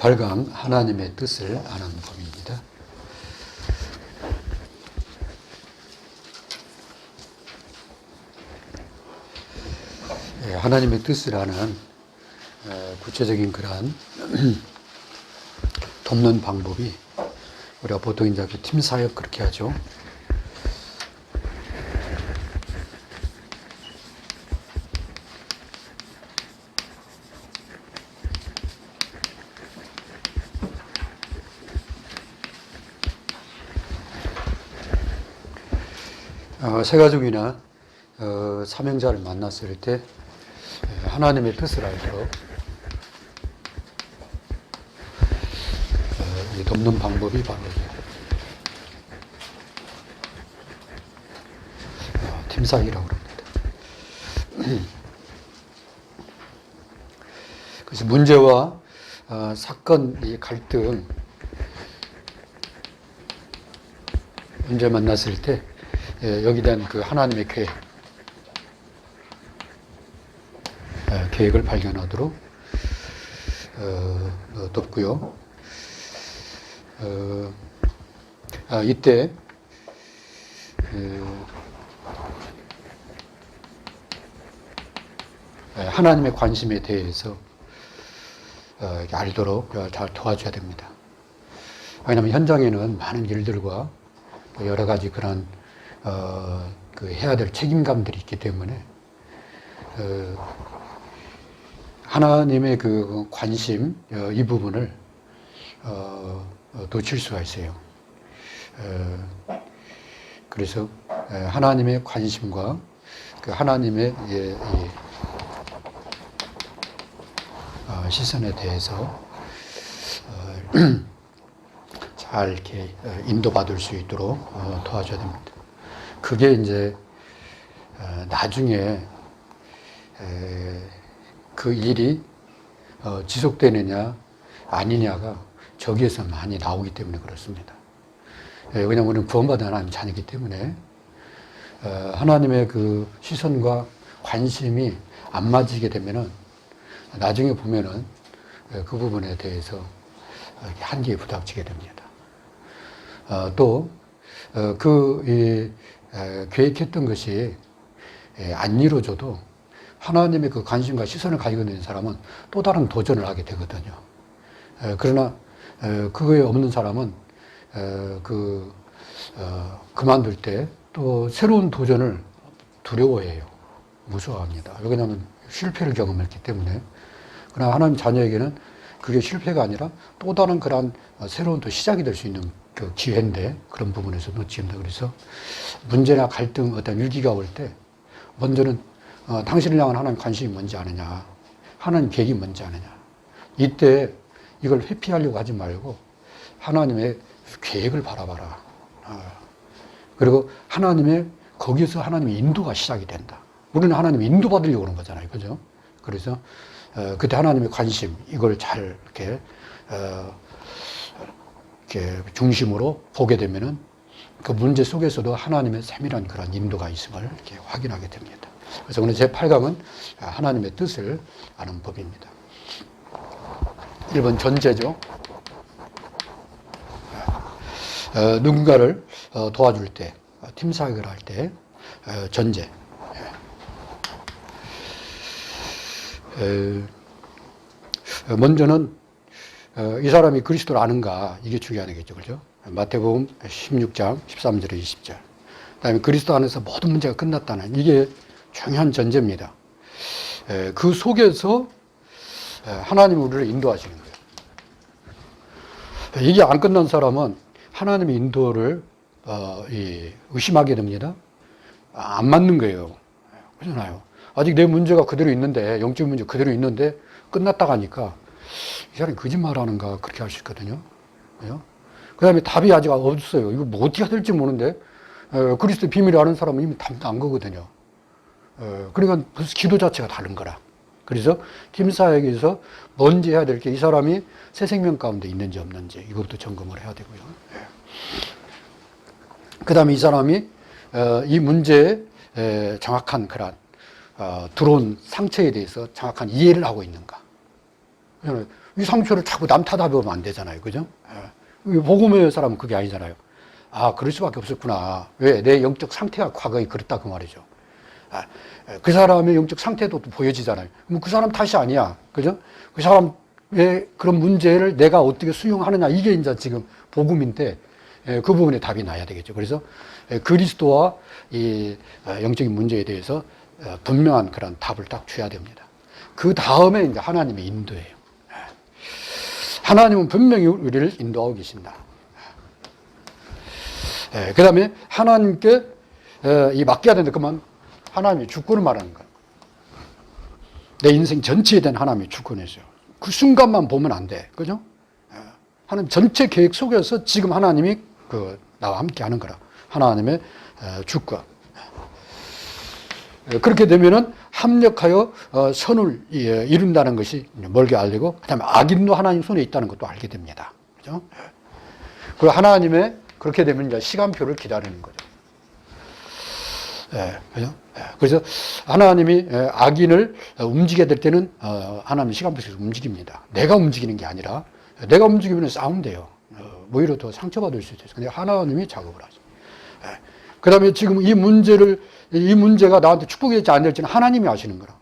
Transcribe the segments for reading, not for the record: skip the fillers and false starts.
제8강 하나님의 뜻을 아는 법입니다. 하나님의 뜻을 아는 구체적인 그러한 돕는 방법이 우리가 보통 이제 팀 사역 그렇게 하죠. 새가족이나 사명자를 만났을 때 하나님의 뜻을 알도록 돕는 방법이 바로 팀사역이라고 합니다. 그래서 문제와 사건, 이 갈등, 문제 만났을 때 여기에 대한 그 하나님의 계획을 발견하도록 돕고요. 이때 하나님의 관심에 대해서 알도록 잘 도와줘야 됩니다. 왜냐하면 현장에는 많은 일들과 여러 가지 그런 그 해야 될 책임감들이 있기 때문에 하나님의 그 관심 이 부분을 놓칠 수가 있어요. 그래서 하나님의 관심과 그 하나님의 시선에 대해서 잘 이렇게 인도받을 수 있도록 도와줘야 됩니다. 그게 이제 나중에 그 일이 지속되느냐 아니냐가 저기에서 많이 나오기 때문에 그렇습니다. 왜냐하면 우리는 구원받은 하나님 자녀이기 때문에 하나님의 그 시선과 관심이 안 맞게 되면은 나중에 보면은 그 부분에 대해서 한계에 부닥치게 됩니다. 또 계획했던 것이 안 이루어져도 하나님의 그 관심과 시선을 가지고 있는 사람은 또 다른 도전을 하게 되거든요. 그러나 그거에 없는 사람은 그만둘 때 또 새로운 도전을 두려워해요. 무서워합니다. 왜냐하면 실패를 경험했기 때문에. 그러나 하나님 자녀에게는 그게 실패가 아니라 또 다른 그런 새로운 또 시작이 될 수 있는 그 기회인데 그런 부분에서 놓치게 됩니다. 그래서 문제나 갈등, 어떤 위기가 올 때 먼저는 당신을 향한 하나님 관심이 뭔지 아느냐, 하나님 계획이 뭔지 아느냐. 이때 이걸 회피하려고 하지 말고 하나님의 계획을 바라봐라. 그리고 거기서 하나님의 인도가 시작이 된다. 우리는 하나님의 인도받으려고 그런 거잖아요. 그죠? 그래서 그때 하나님의 관심, 이걸 잘 이렇게 중심으로 보게 되면은 그 문제 속에서도 하나님의 세밀한 그런 인도가 있음을 이렇게 확인하게 됩니다. 그래서 오늘 제8강은 하나님의 뜻을 아는 법입니다. 1번 전제죠. 누군가를 도와줄 때, 팀 사역을 할 때, 전제. 먼저는 이 사람이 그리스도를 아는가, 이게 중요하겠죠. 그죠? 마태복음 16장 13절에 20절. 그 다음에 그리스도 안에서 모든 문제가 끝났다는 이게 중요한 전제입니다. 그 속에서 하나님이 우리를 인도하시는 거예요. 이게 안 끝난 사람은 하나님의 인도를 의심하게 됩니다. 안 맞는 거예요. 그렇잖아요. 아직 내 문제가 그대로 있는데, 영적 문제 그대로 있는데 끝났다 가니까 이 사람이 거짓말하는가 그렇게 할 수 있거든요. 그 다음에 답이 아직 없어요. 이거 뭐 어떻게 해야 될지 모르는데 그리스도 비밀을 아는 사람은 이미 답도 안 거거든요. 그러니까 벌써 기도 자체가 다른 거라. 그래서 팀사역에서 먼저 해야 될 게 이 사람이 새 생명 가운데 있는지 없는지 이것도 점검을 해야 되고요. 그 다음에 이 사람이 이 문제에 정확한 들어온 상처에 대해서 정확한 이해를 하고 있는가. 이 상처를 자꾸 남 탓하면 안 되잖아요. 그죠? 복음의 사람은 그게 아니잖아요. 아, 그럴 수밖에 없었구나. 왜? 내 영적 상태가 과거에 그랬다 그 말이죠. 그 사람의 영적 상태도 또 보여지잖아요. 그럼 그 사람 탓이 아니야. 그죠? 그 사람의 그런 문제를 내가 어떻게 수용하느냐. 이게 이제 지금 복음인데 그 부분에 답이 나야 되겠죠. 그래서 그리스도와 이 영적인 문제에 대해서 분명한 그런 답을 딱 줘야 됩니다. 그 다음에 이제 하나님의 인도예요. 하나님은 분명히 우리를 인도하고 계신다. 그 다음에 하나님께 이 맡겨야 되는데 그만 하나님의 주권을 말하는 거예요. 내 인생 전체에 대한 하나님의 주권이죠. 그 순간만 보면 안 돼. 그죠? 하나님 전체 계획 속에서 지금 하나님이 나와 함께 하는 거라. 하나님의 주권. 그렇게 되면은 합력하여 선을 이룬다는 것이 멀게 알리고, 그 다음에 악인도 하나님 손에 있다는 것도 알게 됩니다. 그죠? 그리고 하나님의 그렇게 되면 이제 시간표를 기다리는 거죠. 그죠? 그래서 하나님이 악인을 움직여야 될 때는 하나님의 시간표에서 움직입니다. 내가 움직이는 게 아니라, 내가 움직이면 싸움돼요. 오히려 더 상처받을 수 있어요. 근데 하나님이 작업을 하죠. 그 다음에 지금 이 문제가 나한테 축복이 될지 안 될지는 하나님이 아시는 거라.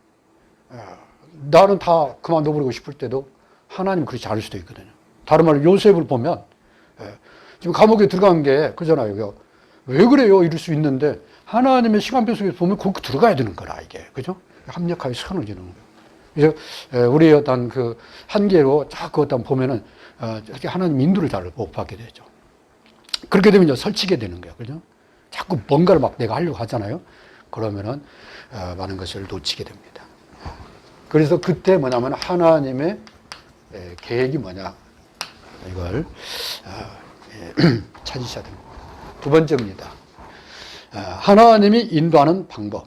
나는 다 그만둬버리고 싶을 때도 하나님 그렇지 않을 수도 있거든요. 다른 말로 요셉을 보면 지금 감옥에 들어간 게 그잖아요. 왜 그래요? 이럴 수 있는데 하나님의 시간표 속에서 보면 거기 들어가야 되는 거라 이게. 그죠? 합력하여 선을 지는 거예요. 그래서 우리의 어떤 그 한계로 자꾸 어떤 보면은 이렇게 하나님 인도를 잘 못 받게 되죠. 그렇게 되면 이제 설치게 되는 거예요. 그죠? 자꾸 뭔가를 막 내가 하려고 하잖아요. 그러면은 많은 것을 놓치게 됩니다. 그래서 그때 뭐냐면 하나님의 계획이 뭐냐 이걸 찾으셔야 됩니다. 두 번째입니다. 하나님이 인도하는 방법.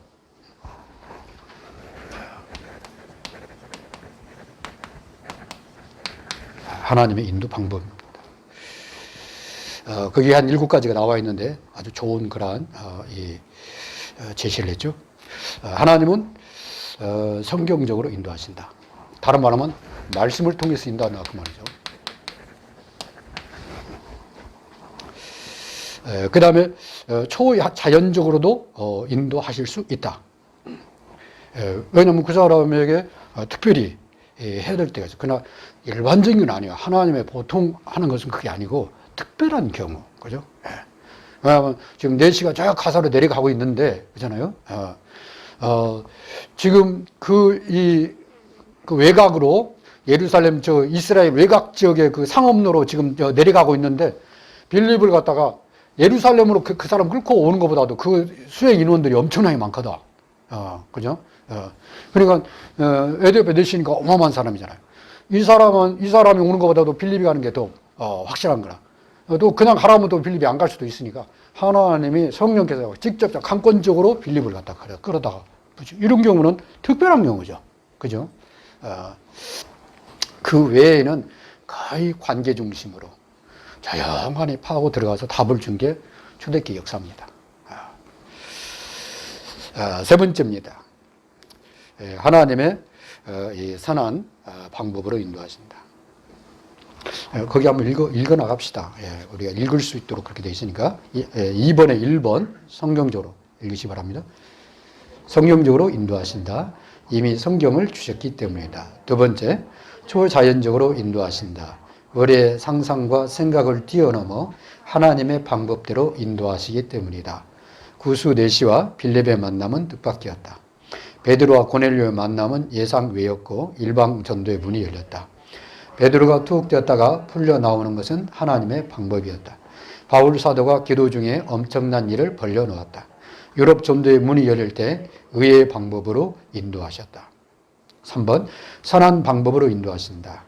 하나님의 인도 방법입니다. 거기 한 7가지가 나와 있는데 아주 좋은 그러한 제시를 했죠. 하나님은 성경적으로 인도하신다. 다른 말하면 말씀을 통해서 인도한다 그 말이죠. 그 다음에 초자연적으로도 인도하실 수 있다. 왜냐하면 그 사람에게 특별히 해야 될 때가 있어요. 그러나 일반적인 건 아니에요. 하나님의 보통 하는 것은 그게 아니고 특별한 경우, 그죠? 왜냐하면 지금 4시가 저 가사로 내려가고 있는데, 그렇잖아요? 지금 그 외곽으로 예루살렘 이스라엘 외곽 지역의 그 상업로로 지금 내려가고 있는데 빌립을 갖다가 예루살렘으로 그 사람 끌고 오는 것보다도 그 수행 인원들이 엄청나게 많거든. 그죠? 그러니까 에디오피아 내시니까 어마어마한 사람이잖아요. 이 사람이 오는 것보다도 빌립이 가는 게 더 확실한 거라. 또 그냥 가라면 또 빌립이 안 갈 수도 있으니까 하나님이 성령께서 직접 강권적으로 빌립을 갖다가 끌어다가 이런 경우는 특별한 경우죠. 그죠? 그 외에는 거의 관계 중심으로 조용히 파고 들어가서 답을 준 게 초대교회 역사입니다. 세 번째입니다. 하나님의 이 선한 방법으로 인도하신다. 거기 한번 읽어 나갑시다. 우리가 읽을 수 있도록 그렇게 되어 있으니까 2번에 1번 성경적으로 읽으시 바랍니다. 성경적으로 인도하신다. 이미 성경을 주셨기 때문이다. 두 번째, 초자연적으로 인도하신다. 우리의 상상과 생각을 뛰어넘어 하나님의 방법대로 인도하시기 때문이다. 구수 내시와 빌립의 만남은 뜻밖이었다. 베드로와 고넬료의 만남은 예상 외였고 일방 전도의 문이 열렸다. 베드로가 투옥되었다가 풀려 나오는 것은 하나님의 방법이었다. 바울 사도가 기도 중에 엄청난 일을 벌려놓았다. 유럽 전도의 문이 열릴 때 의의 방법으로 인도하셨다. 3번, 선한 방법으로 인도하신다.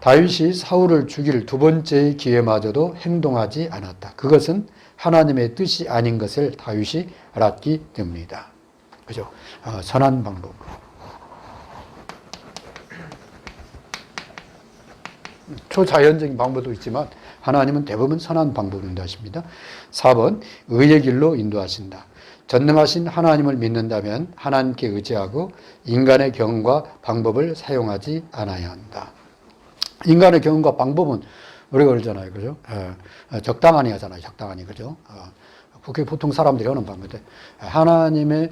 다윗이 사울을 죽일 두 번째의 기회마저도 행동하지 않았다. 그것은 하나님의 뜻이 아닌 것을 다윗이 알았기 때문이다. 그죠? 선한 방법. 초자연적인 방법도 있지만 하나님은 대부분 선한 방법으로 인도하십니다. 4번, 의의 길로 인도하신다. 전능하신 하나님을 믿는다면 하나님께 의지하고 인간의 경험과 방법을 사용하지 않아야 한다. 인간의 경험과 방법은 우리가 그러잖아요. 그죠? 적당하니 하잖아요. 적당하니. 그죠? 그게 보통 사람들이 하는 방법인데, 하나님의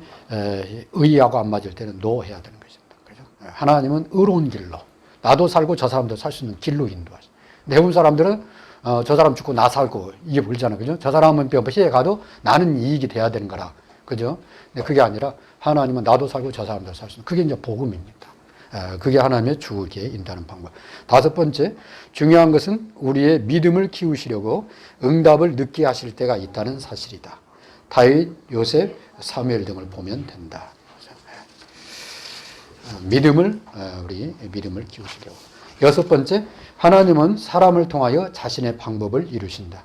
의하고 안 맞을 때는 노 해야 되는 것입니다. 그죠? 하나님은 의로운 길로, 나도 살고 저 사람도 살 수 있는 길로 인도하시. 대부분 사람들은 저 사람 죽고 나 살고 이게 보이잖아요. 그죠? 저 사람은 피해 가도 나는 이익이 돼야 되는 거라. 그죠? 근데 그게 아니라 하나님은 나도 살고 저 사람도 살 수 있는, 그게 이제 복음입니다. 그게 하나님의 주기에 인도하는 방법. 다섯 번째, 중요한 것은 우리의 믿음을 키우시려고 응답을 늦게 하실 때가 있다는 사실이다. 다윗, 요셉, 사무엘 등을 보면 된다. 우리 믿음을 키우시려고. 여섯 번째, 하나님은 사람을 통하여 자신의 방법을 이루신다.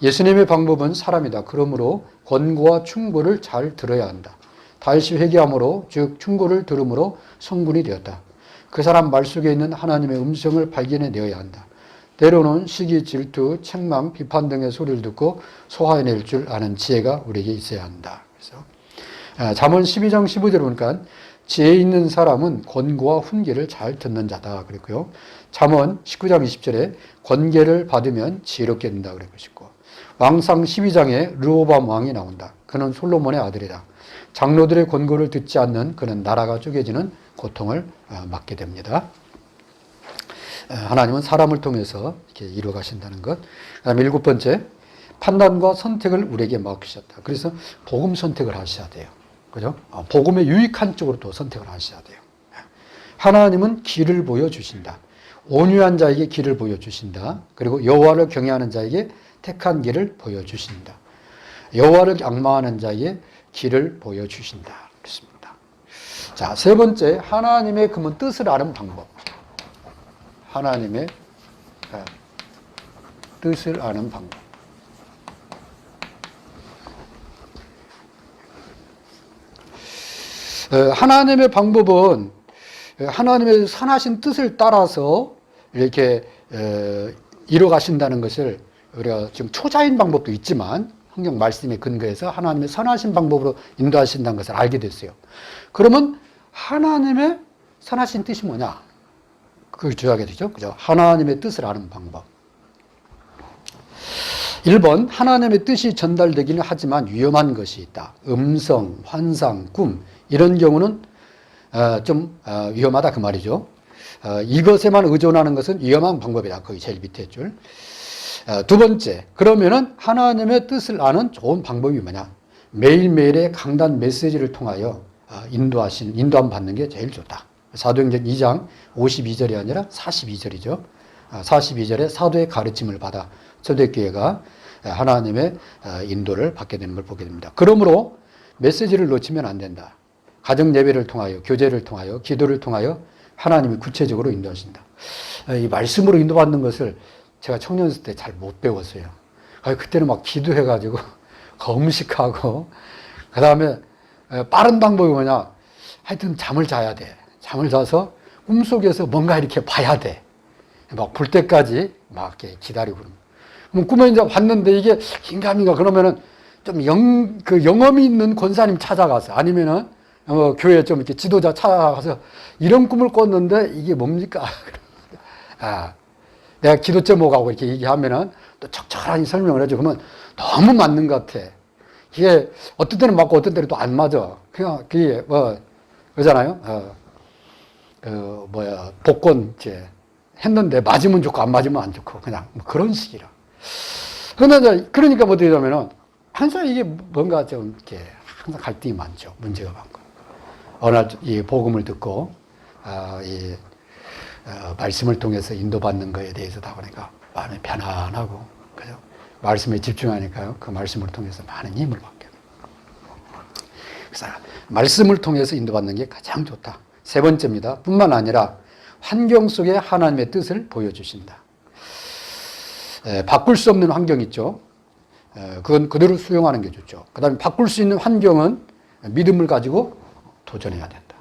예수님의 방법은 사람이다. 그러므로 권고와 충고를 잘 들어야 한다. 다윗이 회개함으로, 즉 충고를 들음으로 성군이 되었다. 그 사람 말 속에 있는 하나님의 음성을 발견해내어야 한다. 때로는 시기, 질투, 책망, 비판 등의 소리를 듣고 소화해낼 줄 아는 지혜가 우리에게 있어야 한다. 그래서 잠언 12장 15절 보니까 지혜 있는 사람은 권고와 훈계를 잘 듣는 자다 그랬고요. 잠언 19장 20절에 권계를 받으면 지혜롭게 된다 그랬고, 왕상 12장에 르호밤 왕이 나온다. 그는 솔로몬의 아들이다. 장로들의 권고를 듣지 않는 그는 나라가 쪼개지는 고통을 맞게 됩니다. 하나님은 사람을 통해서 이렇게 이루어 가신다는 것. 그다음에 일곱 번째, 판단과 선택을 우리에게 맡기셨다. 그래서 복음 선택을 하셔야 돼요. 그죠? 복음에 유익한 쪽으로 또 선택을 하셔야 돼요. 하나님은 길을 보여주신다. 온유한 자에게 길을 보여주신다. 그리고 여호와를 경외하는 자에게 택한 길을 보여주신다. 여호와를 악망하는 자에게 길을 보여주신다. 그렇습니다. 자, 세 번째, 하나님의 그러면 뜻을 아는 방법. 하나님의 뜻을 아는 방법. 하나님의 방법은 하나님의 선하신 뜻을 따라서 이렇게 이뤄 가신다는 것을 우리가 지금 초자인 방법도 있지만 성경 말씀에 근거해서 하나님의 선하신 방법으로 인도하신다는 것을 알게 됐어요. 그러면 하나님의 선하신 뜻이 뭐냐? 그걸 주하게 되죠. 그죠? 하나님의 뜻을 아는 방법. 1번, 하나님의 뜻이 전달되기는 하지만 위험한 것이 있다. 음성, 환상, 꿈 이런 경우는 좀 위험하다 그 말이죠. 이것에만 의존하는 것은 위험한 방법이다. 거기 제일 밑에 줄. 두 번째, 그러면은 하나님의 뜻을 아는 좋은 방법이 뭐냐? 매일매일의 강단 메시지를 통하여 인도함 받는 게 제일 좋다. 사도행전 2장 52절이 아니라 42절이죠. 42절에 사도의 가르침을 받아 초대교회가 하나님의 인도를 받게 되는 걸 보게 됩니다. 그러므로 메시지를 놓치면 안 된다. 가정 예배를 통하여, 교제를 통하여, 기도를 통하여 하나님이 구체적으로 인도하신다. 이 말씀으로 인도받는 것을 제가 청년생 때 잘 못 배웠어요. 그때는 막 기도해가지고 검식하고, 그 다음에 빠른 방법이 뭐냐? 하여튼 잠을 자야 돼. 잠을 자서 꿈속에서 뭔가 이렇게 봐야 돼. 막 볼 때까지 막 이렇게 기다리고 그럼 꿈에 이제 봤는데 이게 긴가민가 그러면은 좀 영험이 있는 권사님 찾아가서 아니면은 교회 좀 이렇게 지도자 찾아가서 이런 꿈을 꿨는데 이게 뭡니까? 내가 기도 제목하고 이렇게 얘기하면은 또 적절하게 설명을 해줘. 그러면 너무 맞는 것 같아. 이게 어떤 때는 맞고 어떤 때는 또 안 맞아. 그게 그러잖아요. 복권 했는데 맞으면 좋고 안 맞으면 안 좋고 그냥 그런 식이라. 그러니까 뭐 어떻게 되냐면은 항상 이게 뭔가 좀 이렇게 항상 갈등이 많죠. 문제가 많고. 어느 날 이 복음을 듣고 말씀을 통해서 인도받는 것에 대해서 다 보니까 마음이 편안하고, 그죠? 말씀에 집중하니까요. 그 말씀을 통해서 많은 힘을 받게 돼요. 그래서 말씀을 통해서 인도받는 게 가장 좋다. 세 번째입니다. 뿐만 아니라 환경 속에 하나님의 뜻을 보여주신다. 바꿀 수 없는 환경 있죠. 그건 그대로 수용하는 게 좋죠. 그 다음에 바꿀 수 있는 환경은 믿음을 가지고 도전해야 된다.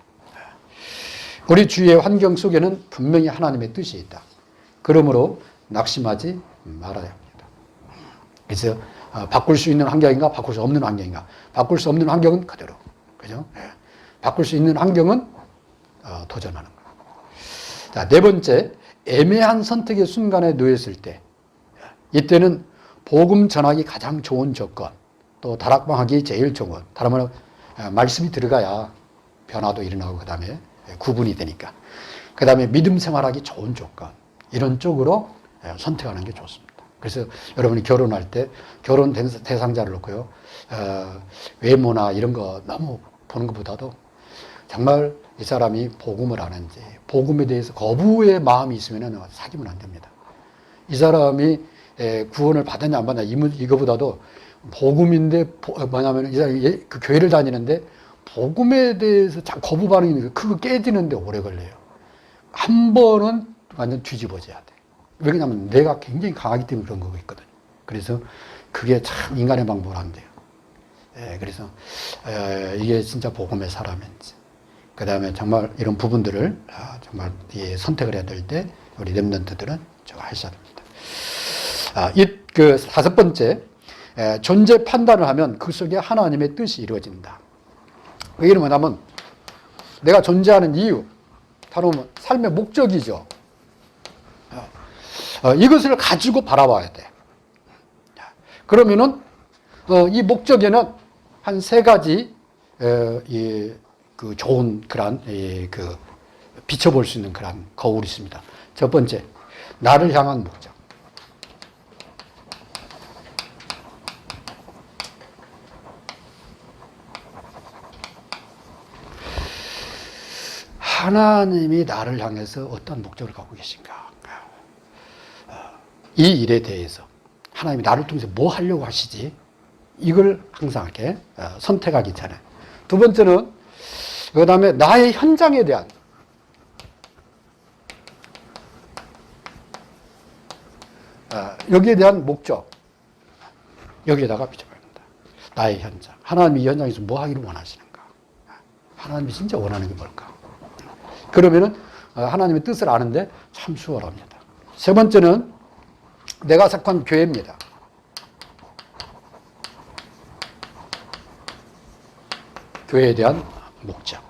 우리 주위의 환경 속에는 분명히 하나님의 뜻이 있다. 그러므로 낙심하지 말아야 합니다. 그래서 바꿀 수 있는 환경인가, 바꿀 수 없는 환경인가. 바꿀 수 없는 환경은 그대로. 그죠? 바꿀 수 있는 환경은 도전하는 거예요. 자, 네 번째, 애매한 선택의 순간에 놓였을 때, 이때는 복음 전하기 가장 좋은 조건, 또 다락방하기 제일 좋은, 다른 말로 말씀이 들어가야 변화도 일어나고 그 다음에 구분이 되니까, 그 다음에 믿음 생활하기 좋은 조건, 이런 쪽으로 선택하는 게 좋습니다. 그래서 여러분이 결혼할 때 결혼 대상자를 놓고요, 외모나 이런 거 너무 보는 것보다도 정말 이 사람이 복음을 아는지, 복음에 대해서 거부의 마음이 있으면 사귀면 안 됩니다. 이 사람이 구원을 받았냐 안 받냐 이거보다도 복음인데, 뭐냐면 이 사람이 그 교회를 다니는데 복음에 대해서 거부 반응이 있는 거, 그거 깨지는데 오래 걸려요. 한 번은 완전 뒤집어져야 돼. 왜냐하면 내가 굉장히 강하기 때문에 그런 거가 있거든요. 그래서 그게 참 인간의 방법은 안 돼요. 그래서 이게 진짜 복음의 사람인지, 그 다음에 정말 이런 부분들을 정말 선택을 해야 될 때 우리 렘넌트들은 좀 하셔야 됩니다. 그 다섯 번째, 존재 판단을 하면 그 속에 하나님의 뜻이 이루어진다. 이게 뭐냐면 내가 존재하는 이유, 바로 삶의 목적이죠. 이것을 가지고 바라봐야 돼. 그러면은 이 목적에는 한 세 가지 그 좋은 그런 그 비춰볼 수 있는 그런 거울이 있습니다. 첫 번째, 나를 향한 목적. 하나님이 나를 향해서 어떤 목적을 갖고 계신가? 이 일에 대해서 하나님이 나를 통해서 뭐 하려고 하시지? 이걸 항상 이렇게 선택하기 전에. 두 번째는 그 다음에 나의 현장에 대한 여기에 대한 목적, 여기에다가 비춰봐야 된다. 나의 현장. 하나님이 이 현장에서 뭐 하기를 원하시는가? 하나님이 진짜 원하는 게 뭘까? 그러면은 하나님의 뜻을 아는데 참 수월합니다. 세 번째는 내가 속한 교회입니다. 교회에 대한 목적.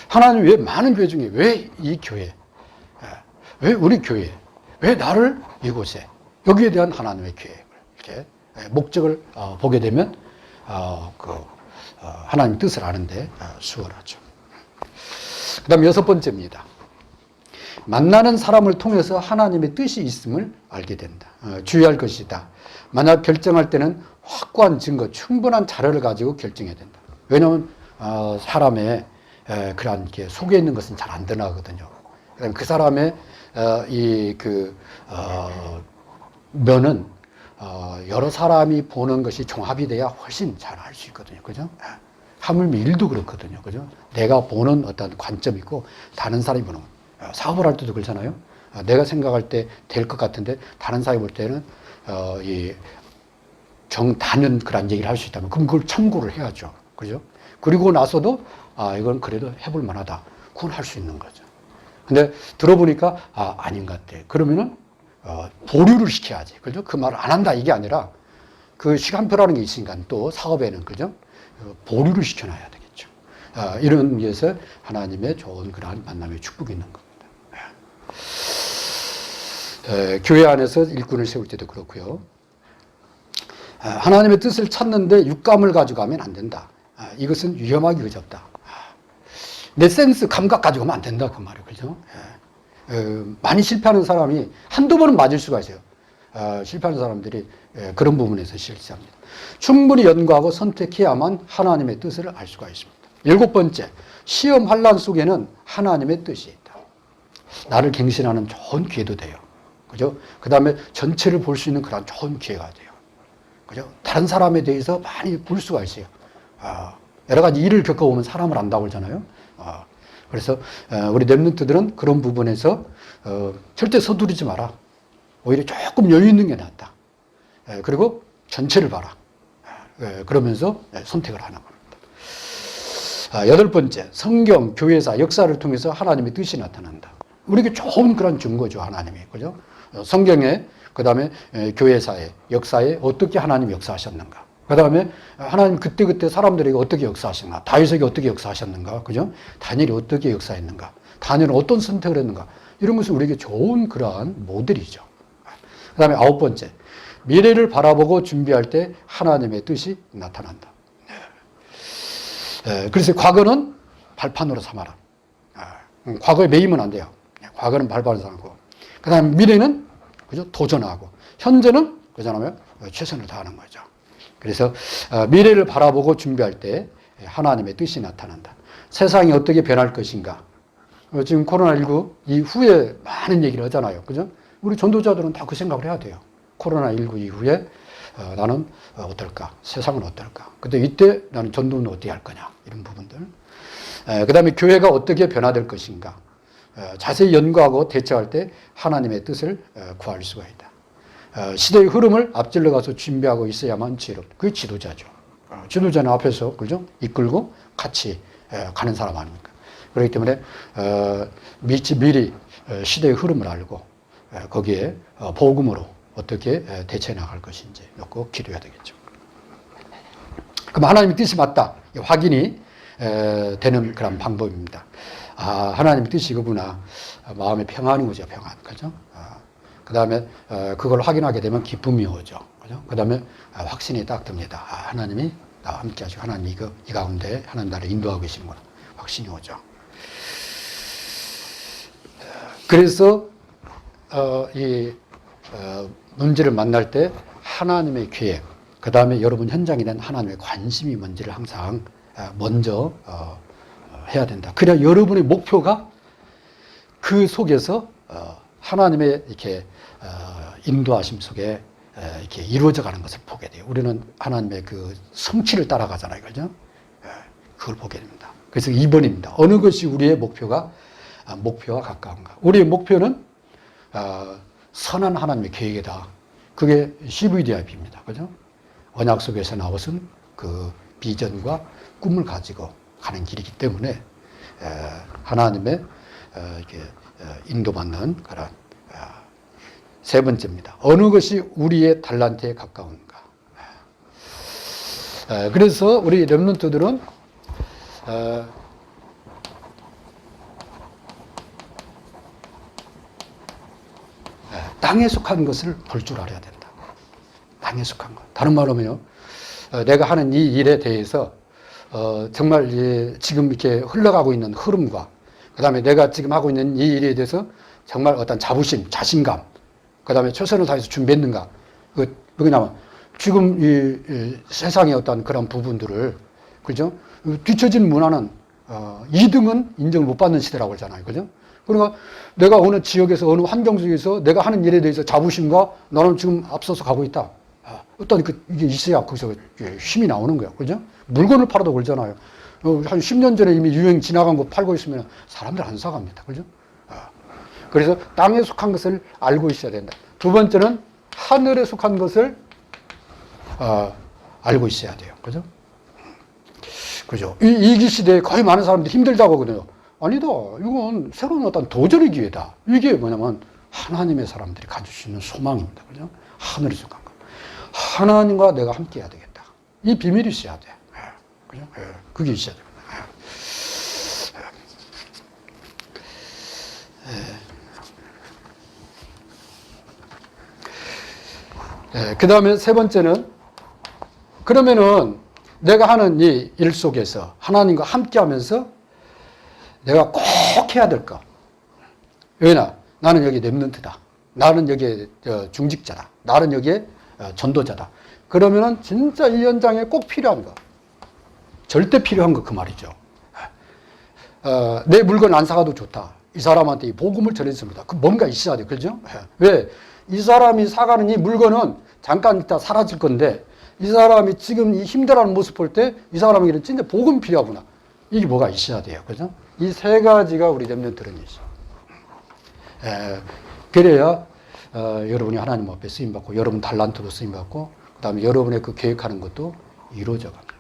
하나님 왜 많은 교회 중에 왜 이 교회? 왜 우리 교회? 왜 나를 이곳에? 여기에 대한 하나님의 계획을, 이렇게 목적을 보게 되면 하나님의 뜻을 아는데 수월하죠. 그 다음 여섯 번째입니다. 만나는 사람을 통해서 하나님의 뜻이 있음을 알게 된다. 주의할 것이다. 만약 결정할 때는 확고한 증거, 충분한 자료를 가지고 결정해야 된다. 왜냐하면 사람의 그런 게 속에 있는 것은 잘 안 드러나거든요. 그 사람의 면은 여러 사람이 보는 것이 종합이 돼야 훨씬 잘 알 수 있거든요. 그죠? 하물며 일도 그렇거든요. 그죠? 내가 보는 어떤 관점이 있고 다른 사람이 보는 사업을 할 때도 그렇잖아요. 내가 생각할 때 될 것 같은데 다른 사람이 볼 때는 정단연 그런 얘기를 할 수 있다면 그럼 그걸 참고를 해야죠. 그죠? 그리고 나서도 이건 그래도 해볼 만하다. 그건 할 수 있는 거죠. 근데 들어보니까 아닌 것 같아. 그러면은 보류를 시켜야지. 그죠? 그 말을 안 한다 이게 아니라 그 시간표라는 게 있으니까 또 사업에는 그죠? 보류를 시켜놔야 되겠죠. 이런 위해서 하나님의 좋은 그러한 만남의 축복이 있는 겁니다. 교회 안에서 일꾼을 세울 때도 그렇고요. 하나님의 뜻을 찾는데 육감을 가져가면 안 된다. 이것은 위험하기 그졌다. 내 센스, 감각 가지고 가면 안 된다. 그 말이에요. 그죠? 많이 실패하는 사람이 한두 번은 맞을 수가 있어요. 실패하는 사람들이 그런 부분에서 실수합니다. 충분히 연구하고 선택해야만 하나님의 뜻을 알 수가 있습니다. 일곱 번째, 시험 환난 속에는 하나님의 뜻이 있다. 나를 갱신하는 좋은 기회도 돼요. 그죠? 그 다음에 전체를 볼 수 있는 그런 좋은 기회가 돼요. 그죠? 다른 사람에 대해서 많이 볼 수가 있어요. 여러 가지 일을 겪어보면 사람을 안다고 그러잖아요. 그래서 우리 렘넌트들은 그런 부분에서 절대 서두르지 마라. 오히려 조금 여유 있는 게 낫다. 그리고 전체를 봐라. 그러면서 선택을 하는 겁니다. 여덟 번째, 성경, 교회사, 역사를 통해서 하나님의 뜻이 나타난다. 우리에게 좋은 그런 증거죠, 하나님이. 그죠? 성경에, 그 다음에 교회사에, 역사에 어떻게 하나님이 역사하셨는가. 그 다음에 하나님 그때그때 사람들에게 어떻게 역사하셨는가. 다윗에게 어떻게 역사하셨는가. 그죠? 다니엘이 어떻게 역사했는가. 다니엘은 어떤 선택을 했는가. 이런 것은 우리에게 좋은 그러한 모델이죠. 그 다음에 9번째, 미래를 바라보고 준비할 때 하나님의 뜻이 나타난다. 그래서 과거는 발판으로 삼아라. 과거에 매이면 안 돼요. 과거는 발판으로 삼고, 그 다음에 미래는 그죠? 도전하고, 현재는 그잖아요. 최선을 다하는 거죠. 그래서 미래를 바라보고 준비할 때 하나님의 뜻이 나타난다. 세상이 어떻게 변할 것인가. 지금 코로나19 이후에 많은 얘기를 하잖아요. 그죠? 우리 전도자들은 다 그 생각을 해야 돼요. 코로나19 이후에 나는 어떨까? 세상은 어떨까? 근데 이때 나는 전도는 어떻게 할 거냐? 이런 부분들. 그 다음에 교회가 어떻게 변화될 것인가? 자세히 연구하고 대처할 때 하나님의 뜻을 구할 수가 있다. 시대의 흐름을 앞질러 가서 준비하고 있어야만 지혜롭다. 그게 지도자죠. 지도자는 앞에서 그죠? 이끌고 같이 가는 사람 아닙니까? 그렇기 때문에 미리 시대의 흐름을 알고 거기에 복음으로 어떻게 대처해 나갈 것인지 꼭 기도해야 되겠죠. 그럼 하나님의 뜻이 맞다. 확인이 되는 그런 방법입니다. 아, 하나님의 뜻이 이거구나. 마음의 평안이 오죠, 평안. 그죠? 그 다음에 그걸 확인하게 되면 기쁨이 오죠. 그죠? 그 다음에 확신이 딱 듭니다. 아, 하나님이 나와 함께 하시고, 하나님 이 가운데 하나님 나를 인도하고 계시는구나. 확신이 오죠. 그래서 문제를 만날 때 하나님의 계획, 그 다음에 여러분 현장에 대한 하나님의 관심이 뭔지를 항상 먼저 해야 된다. 그래야 여러분의 목표가 그 속에서 하나님의 이렇게 인도하심 속에 이렇게 이루어져 가는 것을 보게 돼요. 우리는 하나님의 그 성취를 따라가잖아요. 그죠? 그걸 보게 됩니다. 그래서 2번입니다. 어느 것이 우리의 목표와 가까운가. 우리의 목표는 선한 하나님의 계획이다. 그게 CVDIP입니다. 그죠? 언약 속에서 나오신 그 비전과 꿈을 가지고 가는 길이기 때문에 하나님의 이렇게 인도받는 그런 세 번째입니다. 어느 것이 우리의 달란트에 가까운가. 그래서 우리 렘넌트들은 땅에 속한 것을 볼 줄 알아야 된다. 땅에 속한 것. 다른 말로 하면요. 내가 하는 이 일에 대해서 정말 지금 이렇게 흘러가고 있는 흐름과 그 다음에 내가 지금 하고 있는 이 일에 대해서 정말 어떤 자부심, 자신감, 그 다음에 최선을 다해서 준비했는가. 왜냐면 지금 이 세상의 어떤 그런 부분들을, 그죠? 뒤처진 문화는 2등은 인정을 못 받는 시대라고 하잖아요. 그죠? 그러니까 내가 어느 지역에서 어느 환경 속에서 내가 하는 일에 대해서 자부심과 나는 지금 앞서서 가고 있다. 어떤 이게 있어야 거기서 힘이 나오는 거야. 그죠? 물건을 팔아도 그러잖아요. 한 10년 전에 이미 유행 지나간 거 팔고 있으면 사람들 안 사갑니다. 그죠? 그래서 땅에 속한 것을 알고 있어야 된다. 두 번째는 하늘에 속한 것을 알고 있어야 돼요. 그죠? 그죠? 이 시대에 거의 많은 사람들이 힘들다고 하거든요. 아니다. 이건 새로운 어떤 도전의 기회다. 이게 뭐냐면 하나님의 사람들이 가질 수 있는 소망입니다. 그죠? 하늘에 속한 것. 하나님과 내가 함께 해야 되겠다. 이 비밀이 있어야 돼. 그죠? 그게 있어야 됩니다. 그 다음에 세 번째는, 그러면은 내가 하는 이 일 속에서 하나님과 함께 하면서 내가 꼭 해야 될 거. 왜냐? 나는 여기 렘넌트다. 나는 여기 중직자다. 나는 여기 전도자다. 그러면은 진짜 이 현장에 꼭 필요한 거. 절대 필요한 거 그 말이죠. 내 물건 안 사가도 좋다. 이 사람한테 이 복음을 전했습니다. 그 뭔가 있어야 돼. 그죠? 왜? 이 사람이 사가는 이 물건은 잠깐 있다 사라질 건데 이 사람이 지금 이 힘들어하는 모습 볼 때 이 사람에게는 진짜 복음이 필요하구나. 이게 뭐가 있어야 돼요. 그죠? 이 세 가지가 우리 렘넌트는 있어. 그래야 여러분이 하나님 앞에 쓰임받고 여러분 달란트도 쓰임받고 그 다음에 여러분의 그 계획하는 것도 이루어져 갑니다.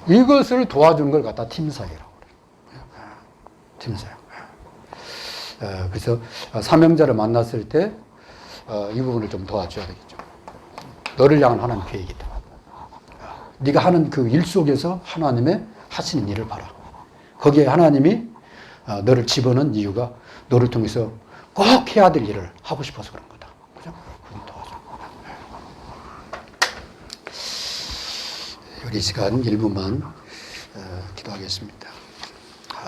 이것을 도와주는 걸 갖다 팀사역이라고 그래요. 팀사역. 그래서 사명자를 만났을 때 이 부분을 좀 도와줘야 되겠죠. 너를 향한 하나님 계획이다. 네가 하는 그 일 속에서 하나님의 하시는 일을 봐라. 거기에 하나님이 너를 집어넣은 이유가 너를 통해서 꼭 해야 될 일을 하고 싶어서 그런 거다. 그죠? 우리 시간 1분만 기도하겠습니다.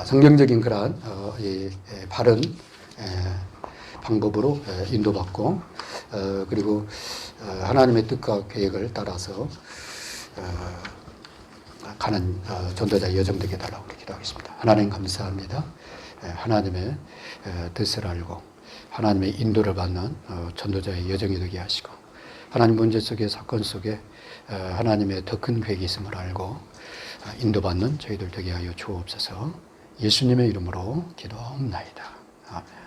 성경적인 그러한 바른 방법으로 인도받고 그리고 하나님의 뜻과 계획을 따라서 가는 전도자의 여정 되게 달라고 기도하겠습니다. 하나님 감사합니다. 하나님의 뜻을 알고 하나님의 인도를 받는 전도자의 여정이 되게 하시고 하나님 문제 속에 사건 속에 하나님의 더 큰 계획이 있음을 알고 인도받는 저희들 되게 하여 주옵소서. 예수님의 이름으로 기도하옵나이다. 아멘.